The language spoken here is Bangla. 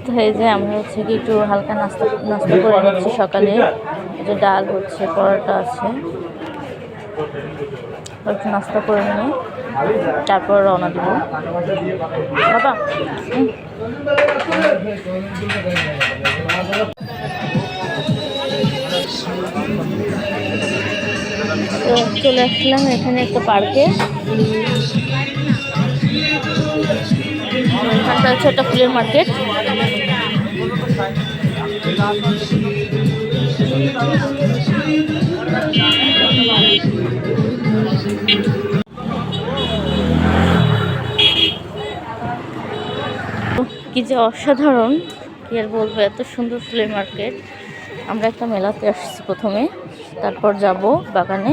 তো এই যে আমরা হচ্ছে কি একটু হালকা নাস্তা নাস্তা করে নিচ্ছি সকালে। যে ডাল হচ্ছে, পরোটা আছে, একটু নাস্তা করে নিয়ে তারপর রওনা দেব। বাবা তো চলে আসলাম এখানে একটা পার্কে। এখানটা হচ্ছে একটা ফুলের মার্কেট। কি যে অসাধারণ, কি আর বলবো, এত সুন্দর ফুলের মার্কেট। আমরা একটা মেলাতে আসছি প্রথমে, তারপর যাব বাগানে।